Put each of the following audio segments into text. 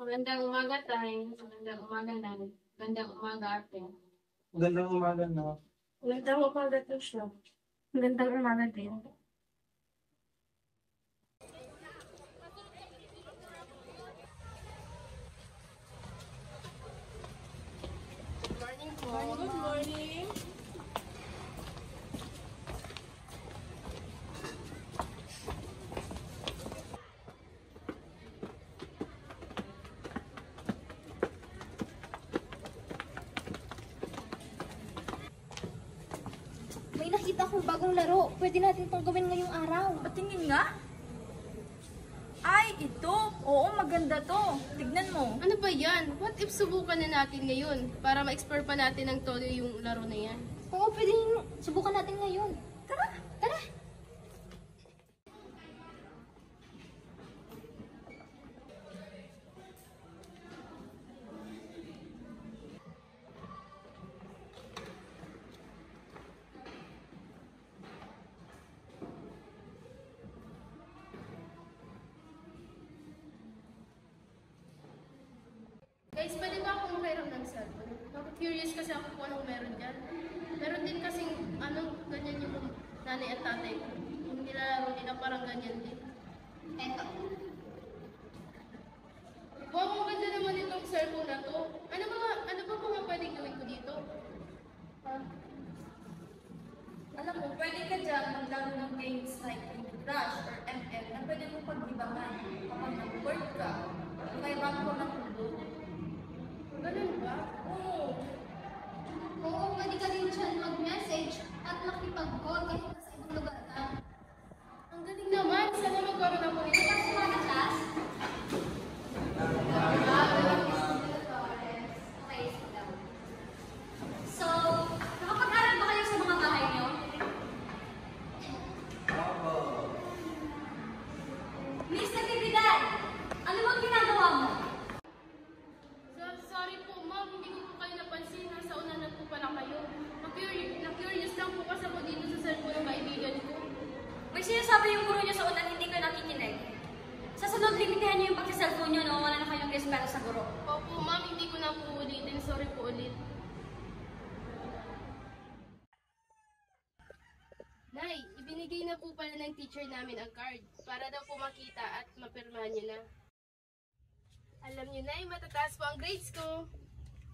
Magandang umaga, Tay. Magandang umaga, Nay. Magandang umaga, ate. Magandang umaga, no? Magandang umaga, Tisha. Magandang umaga din. Good morning po. Good morning. May nakita akong bagong laro. Pwede natin itong gawin ngayong araw. Patingin nga. Ay, ito. Oo, maganda to. Tignan mo. Ano ba yan? What if subukan na natin ngayon para ma-explore pa natin ng todo yung laro na yan? Oo, pwede subukan natin ngayon. Tara! Tara! Guys, pwede ba akong mayroon ng cellphone? Curious kasi ako kung anong meron dyan. Meron din kasing, ganyan yung nanay at tatay ko. Yung nilalaro nila parang ganyan din. Eto. Wow, ang ganda naman itong cellphone na to. Ano ba mga pwedeng gawin ko dito? Alam mo, pwede ka dyan maglaro ng games like Candy Crush or ML na pwede mo paglibangan kapag nag-work ka. May rank ko ng mundo. Ganun ba? Oo. Oo, pwede ka din dyan mag-message at makipag-call kahit nasa ibang lugar ka. Ang galing naman. Sana magkaroon ako nito. Kasi mga class, okay, sit down. So, nakapag-aral ba kayo sa mga bahay niyo? Miss Natividad, ano bang ginagawa mo? Sorry po, ma'am. Hindi ko po kayo napansin. Nasa unanan po pala kayo. Na-curious lang po kasi ako dito sa cellphone ng kaibigan ko. May sinasabi yung guro niyo sa unan, hindi ko nakikinig. Sa sunod, limitahan niyo yung pagsa-cellphone niyo, no? Wala na kayong respeto sa guro. Opo, ma'am. Hindi ko na po ulitin. Sorry po ulit. Nay, ibinigay na po pala ng teacher namin ang card para daw po makita at mapirmahan niyo na. Alam niyo, Nay, matataas po ang grades ko.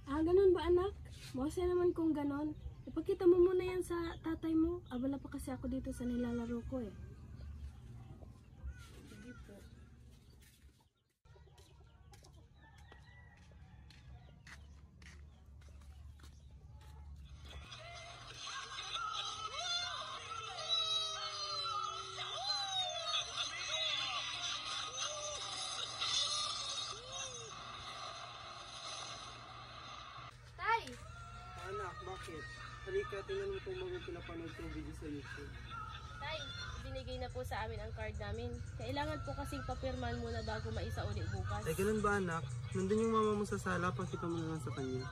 Ah, ganun ba anak? Masaya naman kung ganon. Ipakita mo muna yan sa tatay mo. Abala pa kasi ako dito sa nilalaro ko eh. Sige po. Tay! Anak, bakit? Halika, tingnan mo itong mga pinapanood kong video sa YouTube. Tay, binigay na po sa amin ang card namin. Kailangan po kasing papirman muna bago maisa uli bukas. Ay, ganun ba anak? Nandun yung mama mo sa sala, pakita mo na lang sa kanya.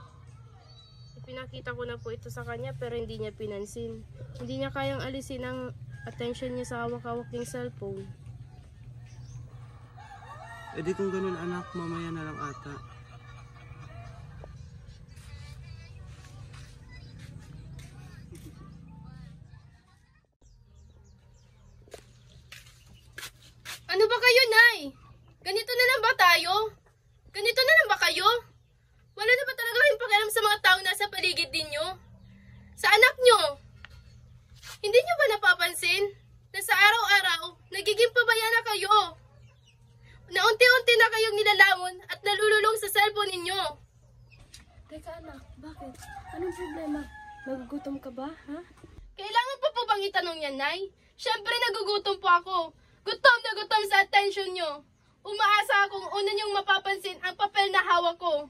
Ipinakita ko na po ito sa kanya pero hindi niya pinansin. Hindi niya kayang alisin ang attention niya sa hawak-hawak niyang cellphone. E di kung ganun anak, mamaya na lang ata. Ano ba kayo, Nay? Ganito na lang ba tayo? Ganito na lang ba kayo? Wala na ba talaga kayong pakialam sa mga tao nasa paligid ninyo? Sa anak nyo? Hindi nyo ba napapansin? napapansin na sa araw-araw, nagiging pabaya na kayo. Na unti-unti na kayong nilalamon at nalululong sa cellphone ninyo. Teka anak, bakit? Anong problema? Nagugutom ka ba, ha? Kailangan pa po bang itanong yan, Nay? Siyempre nagugutom po ako. Gutom na gutom sa attention nyo. Umaasa akong una nyong mapapansin ang papel na hawak ko.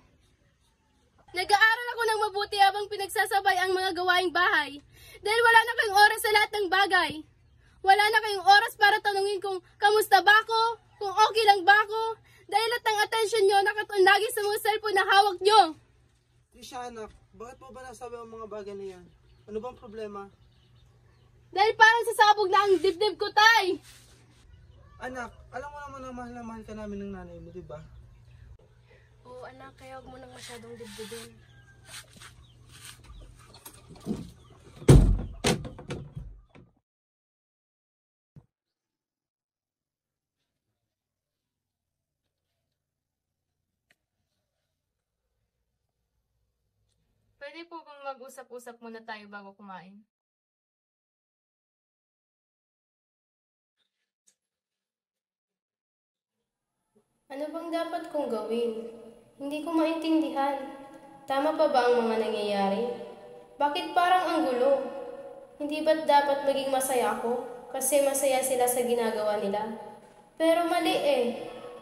Nag-aaral ako ng mabuti habang pinagsasabay ang mga gawaing bahay. Dahil wala na kayong oras sa lahat ng bagay. Wala na kayong oras para tanungin kung kamusta ba ako, kung okay lang ba ako. Dahil lahat ng attention nyo nakatuon lagi sa mga cellphone na hawak nyo. Trisha anak, bakit mo ba nasabi ang mga bagay na yan? Ano bang problema? Dahil parang sasabog na ang dibdib ko, Tay. Anak, alam mo naman na mahal ka namin ng nanay mo, di ba? Oo anak, kaya huwag mo nang masyadong dibdibin. Pwede po bang mag-usap-usap muna tayo bago kumain? Ano bang dapat kong gawin? Hindi ko maintindihan. Tama pa ba ang mga nangyayari? Bakit parang ang gulo? Hindi ba't dapat maging masaya ako? Kasi masaya sila sa ginagawa nila. Pero mali eh.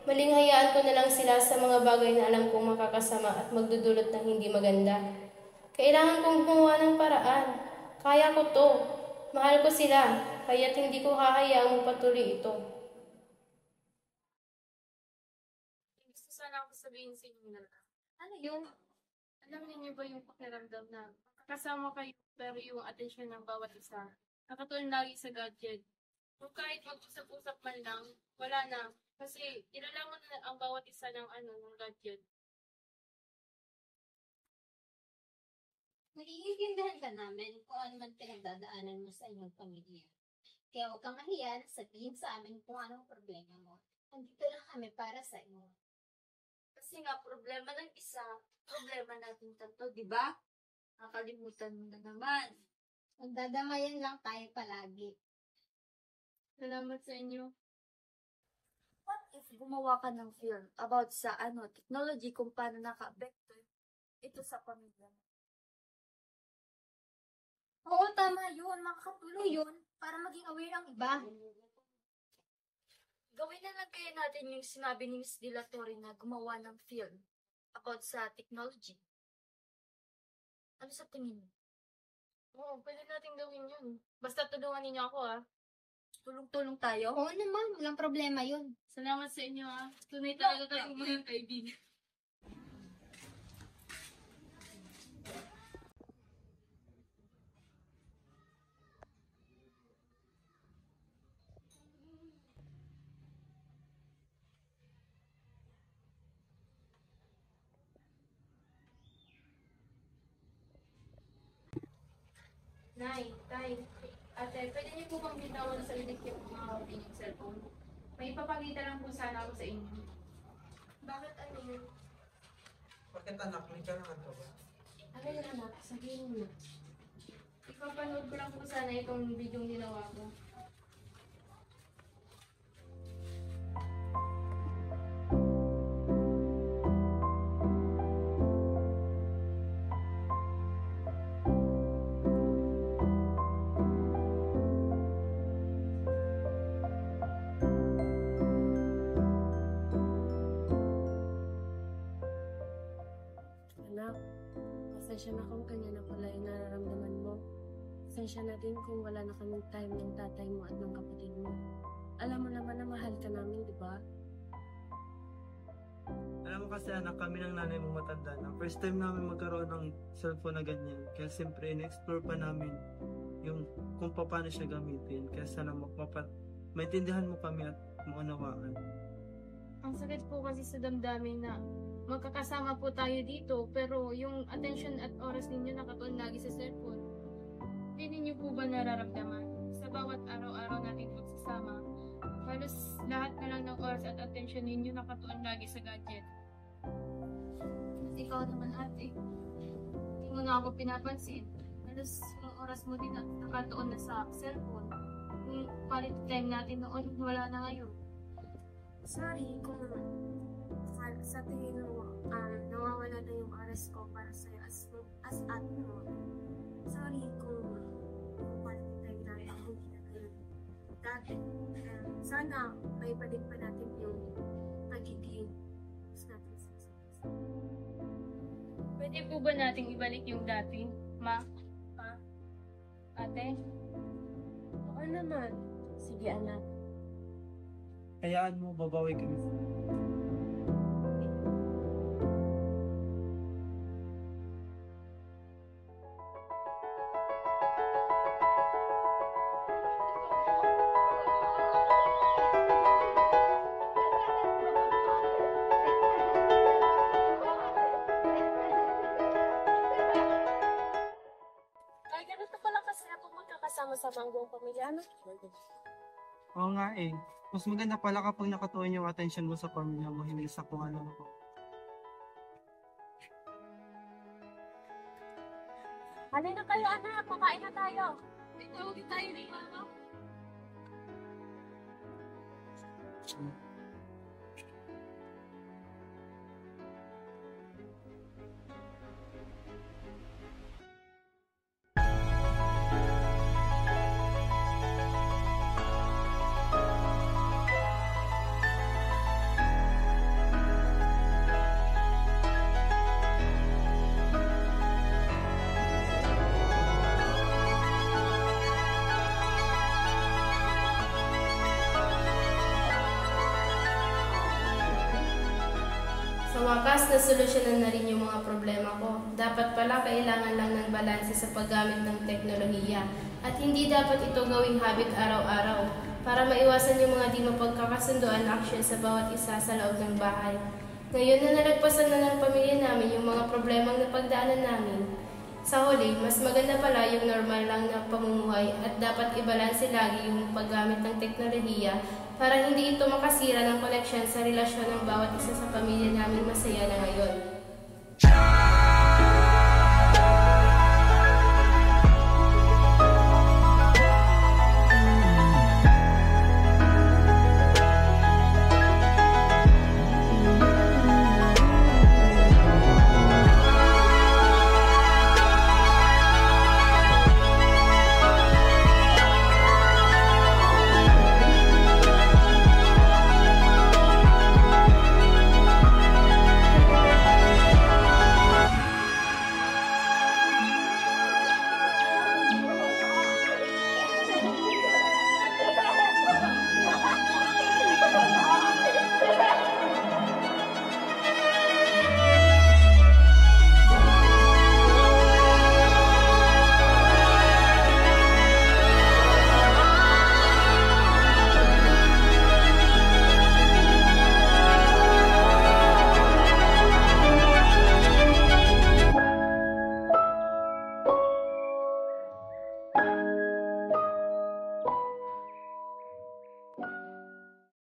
Maling hayaan ko na lang sila sa mga bagay na alam kong makakasama at magdudulot ng hindi maganda. Kailangan kong gumawa ng paraan. Kaya ko to. Mahal ko sila. Kaya't hindi ko hahayaang magpatuloy ito. Gusto sana ako sabihin sa inyo na lang. Ano yun? Alam niyo ba yung pakiramdam na kasama kayo pero yung atensyon ng bawat isa nakatuon lagi sa gadget? Kung kahit mag-usap-usap man lang, wala na. Kasi ilalamon na ang bawat isa ng ng gadget. Naiintindihan ka namin kung ano man pinagdadaanan mo sa inyong pamilya. Kaya huwag kang mahiya na sabihin sa amin kung anong problema mo. Andito lang kami para sa inyo. Kasi nga, problema ng isa, problema natin tatlo, di ba? Nakalimutan mo na naman. Magdadamayan lang tayo palagi. Salamat sa inyo. What if gumawa ka ng film about sa technology kung paano naka-apekto ito sa pamilya mo? Oo, tama yun. Makakatulong yun para maging aware ang iba. Gawin na lang kaya natin yung sinabi ni Miss De La Torre na gumawa ng film about sa technology. Ano sa tingin mo? Oo, pwede natin gawin yun. Basta tulungan ninyo ako Tulong-tulong tayo? Oo naman, walang problema yun. Salamat sa inyo Tunay talaga kayong mga kaibigan. Nay, Tay, Ate, pwede niyo po bang bitawan sa lilig yung mga inyong cellphone? May ipapakita lang po sana ako sa inyo. Bakit ano yun? Bakit anak, may kailangan ka ba? Ano yun anak? Sabihin mo na. Ipapanood ko lang po sana itong video yung ginawa ko. Anak, pasensya na kung kanya na pala yung nararamdaman mo. Pasensya na din kung wala na kaming time ng tatay mo at ng kapatid mo. Alam mo naman na mahal ka namin, di ba? Alam mo kasi anak, kami ng nanay mo matanda na. First time namin magkaroon ng cellphone na ganyan. Kaya siyempre, in-explore pa namin yung kung paano siya gamitin. Kaya sana maintindihan mo kami at maunawaan. Ang sakit po kasi sa damdamin na magkakasama po tayo dito pero yung attention at oras ninyo nakatuon lagi sa cellphone. Hindi niyo po ba nararamdaman sa bawat araw-araw nating pagsasama? Halos lahat na lang ng oras at attention ninyo nakatuon lagi sa gadget. Ikaw naman ate, hindi mo na ako pinapansin. Halos yung oras mo din nakatuon na sa cellphone. yung quality time natin noon, wala na ngayon. Sorry kung sa tingin mo, nawawala na yung oras ko para sa'yo as ate mo. Sorry kung quality time natin ako hindi na kayo dati. Sana may balik pa natin yung pagiging gusto natin sa isa't isa. Pwede po ba nating ibalik yung dati, ma? Pa? Ate? Oo naman. Sige anak. Hayaan mo, babawi kami. Ay, ganito pala kasi ako magkakasama sa buong pamilya, ano? Oo nga eh. Mas maganda pala kapag nakatuon yung attention mo sa pamilya mo, hindi sa kung ano. Halina na kayo, anak. Makain na tayo. Tawagin tayo ni mama. Sa wakas, nasolusyonan na rin yung mga problema ko. Dapat pala kailangan lang ng balanse sa paggamit ng teknolohiya at hindi dapat ito gawing habit araw-araw para maiwasan yung mga di mapagkakasunduan action sa bawat isa sa loob ng bahay. Ngayon na nalagpasan na ng pamilya namin yung mga problemang napagdaanan namin. Sa huli, mas maganda pala yung normal lang na pamumuhay at dapat ibalanse lagi yung paggamit ng teknolohiya para hindi ito makasira ng koneksyon sa relasyon ng bawat isa sa pamilya namin masaya na ngayon.